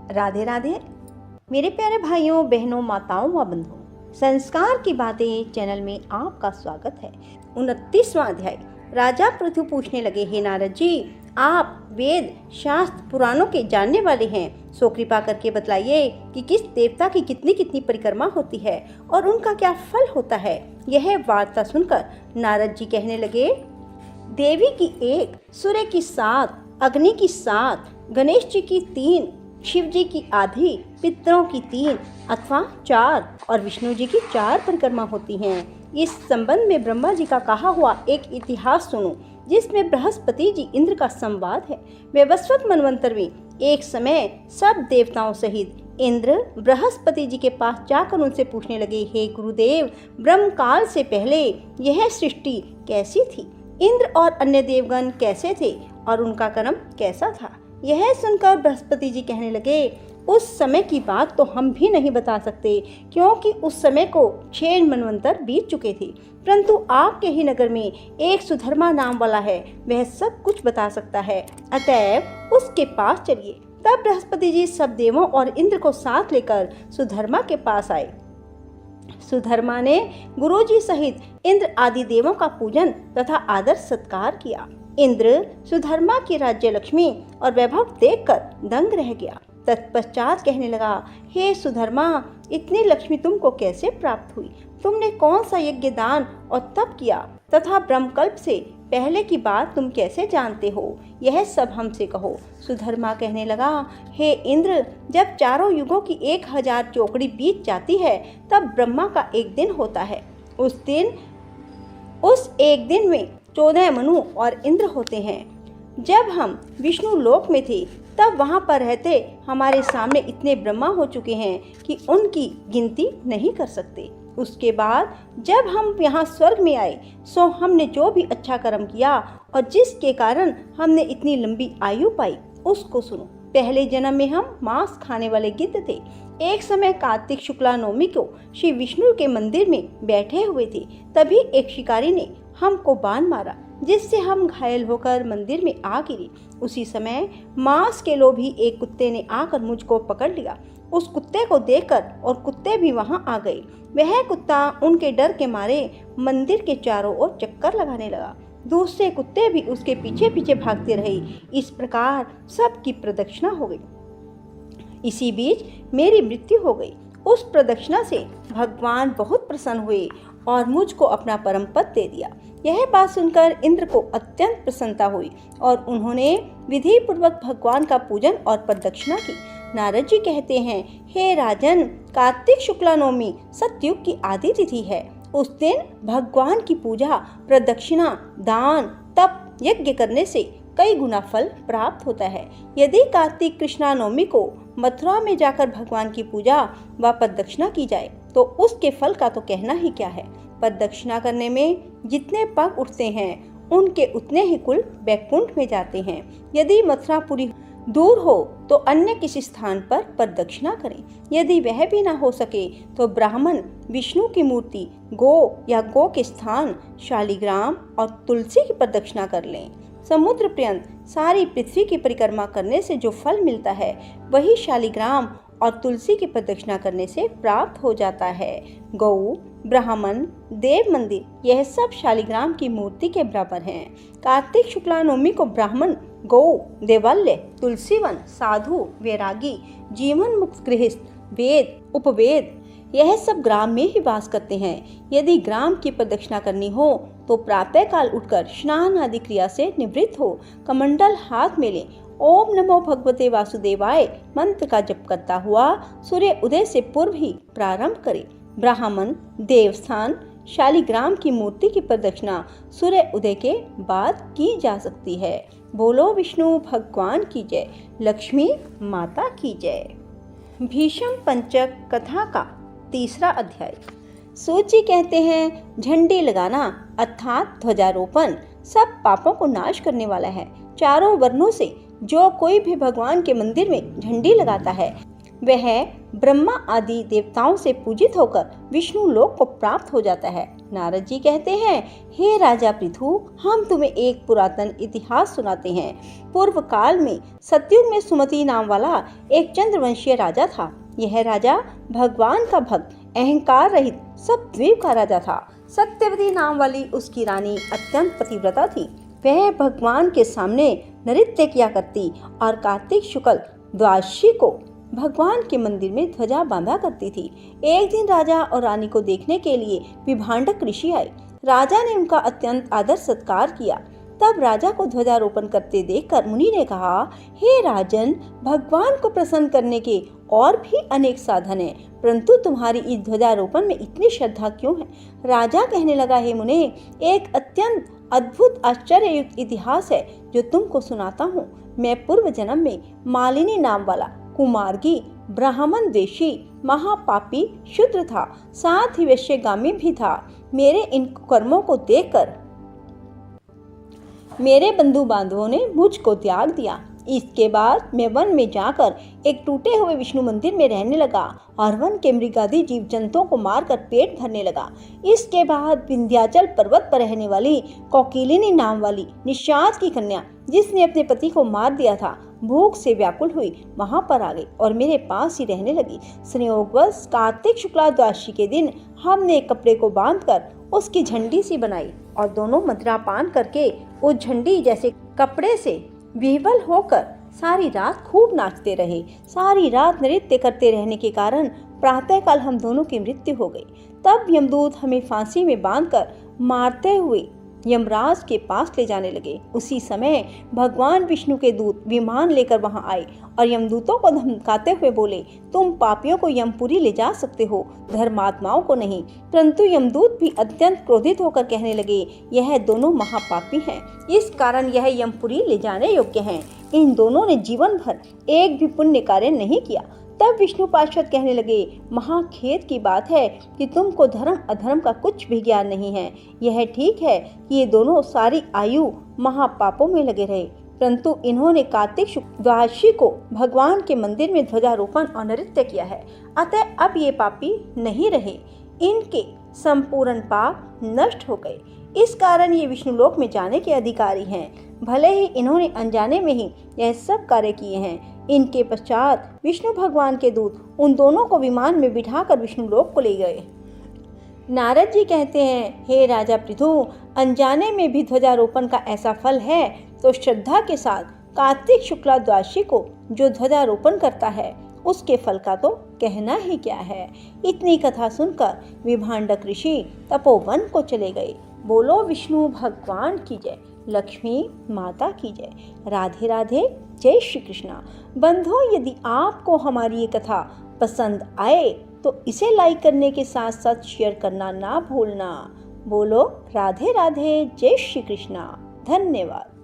राधे राधे मेरे प्यारे भाइयों, बहनों, माताओं व बंधुओं, संस्कार की बातें चैनल में आपका स्वागत है। 29वां अध्याय। राजा पृथु पूछने लगे, हे नारद जी, आप वेद शास्त्र पुराणों के जानने वाले हैं, सो कृपा करके बतलाइए कि किस देवता की कितनी कितनी परिक्रमा होती है और उनका क्या फल होता है। यह वार्ता सुनकर नारद जी कहने लगे, देवी की 1, सूर्य की 7, अग्नि की 7, गणेश जी की 3, शिव जी की आधी, पितरों की 3 अथवा 4 और विष्णु जी की 4 परिक्रमा होती हैं। इस संबंध में ब्रह्मा जी का कहा हुआ एक इतिहास सुनो, जिसमें बृहस्पति जी इंद्र का संवाद है। वैवस्वत मनवंतर में एक समय सब देवताओं सहित इंद्र बृहस्पति जी के पास जाकर उनसे पूछने लगे, हे गुरुदेव, ब्रह्म काल से पहले यह सृष्टि कैसी थी? इंद्र और अन्य देवगण कैसे थे और उनका कर्म कैसा था? यह सुनकर बृहस्पति जी कहने लगे, उस समय की बात तो हम भी नहीं बता सकते, क्योंकि उस समय को 6 मनवंतर बीत चुके थे। परंतु आपके ही नगर में एक सुधर्मा नाम वाला है, वह सब कुछ बता सकता है, अतएव उसके पास चलिए। तब बृहस्पति जी सब देवों और इंद्र को साथ लेकर सुधर्मा के पास आए। सुधर्मा ने गुरुजी सहित इंद्र आदि देवों का पूजन तथा आदर सत्कार किया। इंद्र सुधर्मा की राज्य लक्ष्मी और वैभव देखकर दंग रह गया। तत्पश्चात कहने लगा, हे सुधर्मा, इतनी लक्ष्मी तुमको कैसे प्राप्त हुई? तुमने कौन सा यज्ञ, दान और तप किया तथा ब्रह्मकल्प से पहले की बात तुम कैसे जानते हो? यह सब हमसे कहो। सुधर्मा कहने लगा, हे इंद्र, जब चारों युगों की 1000 चौकड़ी बीत जाती है, तब ब्रह्मा का एक दिन होता है। उस एक दिन में 14 मनु और इंद्र होते हैं। जब हम विष्णु लोक में थे, तब वहाँ पर रहते हमारे सामने इतने ब्रह्मा हो चुके हैं कि उनकी गिनती नहीं कर सकते। उसके बाद जब हम यहाँ स्वर्ग में आए, सो हमने जो भी अच्छा कर्म किया और जिसके कारण हमने इतनी लंबी आयु पाई, उसको सुनो। पहले जन्म में हम मांस खाने वाले गिद्ध थे। एक समय कार्तिक शुक्ला नवमी को श्री विष्णु के मंदिर में बैठे हुए थे, तभी एक शिकारी ने हमको बाण मारा, जिससे हम घायल होकर मंदिर में आ गिरे। उसी समय मांस के लोभी एक कुत्ते ने आकर मुझको पकड़ लिया। उस कुत्ते को देखकर और कुत्ते भी वहां आ गए। वह कुत्ता उनके डर के मारे मंदिर के चारों ओर चक्कर लगाने लगा। दूसरे कुत्ते भी उसके पीछे पीछे भागते रहे। इस प्रकार सबकी प्रदक्षिणा हो गई। इसी बीच मेरी मृत्यु हो गई। उस प्रदक्षिणा से भगवान बहुत प्रसन्न हुए और मुझको अपना परम पद दे दिया। यह बात सुनकर इंद्र को अत्यंत प्रसन्नता हुई और उन्होंने विधि पूर्वक भगवान का पूजन और प्रदक्षिणा की। नारद जी कहते हैं, हे राजन, कार्तिक शुक्ला नवमी सतयुग की आदि तिथि है। उस दिन भगवान की पूजा, प्रदक्षिणा, दान, तप, यज्ञ करने से कई गुना फल प्राप्त होता है। यदि कार्तिक कृष्णा नवमी को मथुरा में जाकर भगवान की पूजा व प्रदक्षिणा की जाए, तो उसके फल का तो कहना ही क्या है। प्रदक्षिणा करने में जितने पग उठते हैं, उनके उतने ही कुल वैकुंठ में जाते हैं। यदि मथुरापुरी दूर हो तो अन्य किसी स्थान पर प्रदक्षिणा करें। यदि वह भी न हो सके तो ब्राह्मण विष्णु की मूर्ति, गो या गो के स्थान, शालिग्राम और तुलसी की प्रदक्षिणा कर लें। समुद्र पर्यंत सारी पृथ्वी की परिक्रमा करने से जो फल मिलता है, वही शालिग्राम और तुलसी की प्रदक्षिणा करने से प्राप्त हो जाता है। गौ, ब्राह्मण, देव मंदिर, यह सब शालिग्राम की मूर्ति के बराबर हैं। कार्तिक शुक्ला नवमी को ब्राह्मण, गौ, देवालय, तुलसी वन, साधु, वैरागी, जीवन मुक्त गृहस्थ, वेद, उपवेद, यह सब ग्राम में ही वास करते हैं। यदि ग्राम की प्रदक्षिणा करनी हो तो प्रातः काल उठकर स्नान आदि क्रिया से निवृत्त हो, कमंडल हाथ में लें, ओम नमो भगवते वासुदेवाय मंत्र का जप करता हुआ सूर्य उदय से पूर्व ही प्रारंभ करें। ब्राह्मण, देवस्थान, शालिग्राम की मूर्ति की प्रदक्षिणा सूर्य उदय के बाद की जा सकती है। बोलो विष्णु भगवान की जय, लक्ष्मी माता की जय। भीष्म पंचक कथा का 3रा अध्याय। सूत जी कहते हैं, झंडे लगाना अर्थात ध्वजारोपण सब पापों को नाश करने वाला है। चारों वर्णों से जो कोई भी भगवान के मंदिर में झंडी लगाता है, वह ब्रह्मा आदि देवताओं से पूजित होकर विष्णु लोक को प्राप्त हो जाता है। नारद जी कहते हैं, हे राजा पृथु, हम तुम्हें एक पुरातन इतिहास सुनाते हैं। पूर्व काल में सतयुग में सुमति नाम वाला एक चंद्रवंशीय राजा था। यह राजा भगवान का भक्त, अहंकार रहित सप्तद्वीप का राजा था। सत्यवती नाम वाली उसकी रानी अत्यंत पतिव्रता थी। वह भगवान के सामने नृत्य किया करती और कार्तिक शुक्ल द्वादशी को भगवान के मंदिर में ध्वजा बांधा करती थी। एक दिन राजा और रानी को देखने के लिए विभांडक ऋषि आए। राजा ने उनका अत्यंत आदर सत्कार किया। तब राजा को ध्वजारोपण करते देखकर मुनि ने कहा, हे राजन, भगवान को प्रसन्न करने के और भी अनेक साधन हैं, परंतु तुम्हारी इस ध्वजारोपण में इतनी श्रद्धा क्यों है? राजा कहने लगा, हे मुने, एक अत्यंत अद्भुत आश्चर्ययुक्त इतिहास है जो तुमको सुनाता हूँ। मैं पूर्व जन्म में मालिनी नाम वाला कुमार्गी ब्राह्मण द्वेषी महापापी शूद्र था, साथ ही वैश्यगामी भी था। मेरे इन कर्मों को देखकर मेरे बंधु बांधवों ने मुझको त्याग दिया। इसके बाद मैं वन में जाकर एक टूटे हुए विष्णु मंदिर में रहने लगा और वन के मृगादि जीव जंतुओं को मारकर पेट भरने लगा। इसके बाद विंध्याचल पर्वत पर रहने वाली कोकिलिनी नाम वाली निषाद की कन्या, जिसने अपने पति को मार दिया था, भूख से व्याकुल हुई वहां पर आ गई और मेरे पास ही रहने लगी। संयोगवश कार्तिक शुक्ला द्वादशी के दिन हमने एक कपड़े को बांधकर उसकी झंडी सी बनाई और दोनों मदिरा पान करके उस झंडी जैसे कपड़े से विह्वल होकर सारी रात खूब नाचते रहे। सारी रात नृत्य करते रहने के कारण प्रातःकाल हम दोनों की मृत्यु हो गई। तब यमदूत हमें फांसी में बांधकर मारते हुए यमराज के पास ले जाने लगे। उसी समय भगवान विष्णु के दूत विमान लेकर वहां आए और यमदूतों को धमकाते हुए बोले, तुम पापियों को यमपुरी ले जा सकते हो, धर्मात्माओं को नहीं। परंतु यमदूत भी अत्यंत क्रोधित होकर कहने लगे, यह दोनों महापापी हैं, इस कारण यह यमपुरी ले जाने योग्य हैं। इन दोनों ने जीवन भर एक भी पुण्य कार्य नहीं किया। तब विष्णु पार्षद कहने लगे, महाखेद की बात है कि तुमको धर्म अधर्म का कुछ भी ज्ञान नहीं है। यह ठीक है कि ये दोनों सारी आयु महापापों में लगे रहे, परंतु इन्होंने कार्तिक शुक्ल द्वादशी को भगवान के मंदिर में ध्वजारोपण और नृत्य किया है, अतः अब ये पापी नहीं रहे। इनके संपूर्ण पाप नष्ट हो गए। इस कारण ये विष्णुलोक में जाने के अधिकारी हैं। भले ही इन्होंने अनजाने में ही यह सब कार्य किए हैं। इनके पश्चात विष्णु भगवान के दूत उन दोनों को विमान में बिठाकर विष्णुलोक को ले गए। नारद जी कहते हैं, हे राजा पृथु, अनजाने में भी ध्वजारोपण का ऐसा फल है, तो श्रद्धा के साथ कार्तिक शुक्ला द्वादशी को जो ध्वजारोपण करता है उसके फल का तो कहना ही क्या है। इतनी कथा सुनकर विभांडक ऋषि तपोवन को चले गए। बोलो विष्णु भगवान की जय, लक्ष्मी माता की जय। राधे राधे, जय श्री कृष्णा। बंधुओं, यदि आपको हमारी ये कथा पसंद आए तो इसे लाइक करने के साथ साथ शेयर करना ना भूलना। बोलो राधे राधे, जय श्री कृष्णा। धन्यवाद।